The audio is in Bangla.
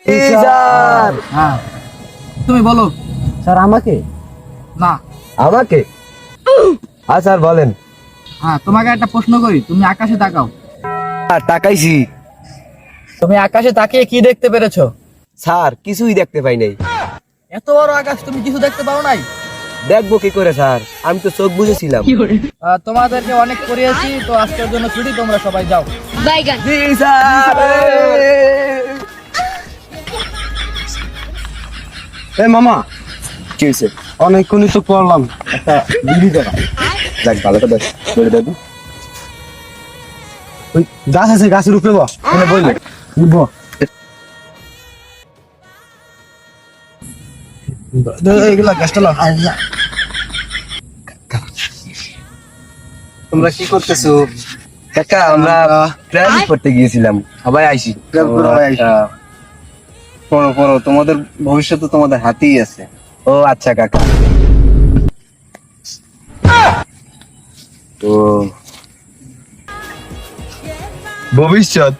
স্যার। হ্যাঁ, তুমি বলো। স্যার আমাকে? না। আমাকে? হ্যাঁ স্যার বলেন। হ্যাঁ, তোমাকে একটা প্রশ্ন করি, তুমি আকাশে তাকাও। স্যার তাকাইছি। তুমি আকাশে তাকিয়ে কি দেখতে পেরেছো? স্যার কিছুই দেখতে পাই নাই। এত বড় আকাশ, তুমি কিছু দেখতে পাও নাই? দেখবো কি করে স্যার, আমি তো চোখ বুঝেছিলাম। তোমাদেরকে অনেক করিয়েছি, তো আজকের জন্য ছুটি, তোমরা সবাই যাও। বাইগান। জি স্যার। এ মামা, কি হয়েছে? অনেকক্ষণই তো করলাম, একটা বিড়ি দেওয়া। যাক ভালো কথা, বলে দেবো। ওই গাছ আছে, গাছের উপরে বস। বললে এগুলা গাছটা লাও। তোমরা কি করতেছো? কাকা আমরা ট্রাভেল করতে গিয়েছিলাম, সবাই আইছি। পড়ো পড়ো, তোমাদের ভবিষ্যৎ তো তোমাদের হাতেই আছে। ও আচ্ছা কাকা। তো ভবিষ্যৎ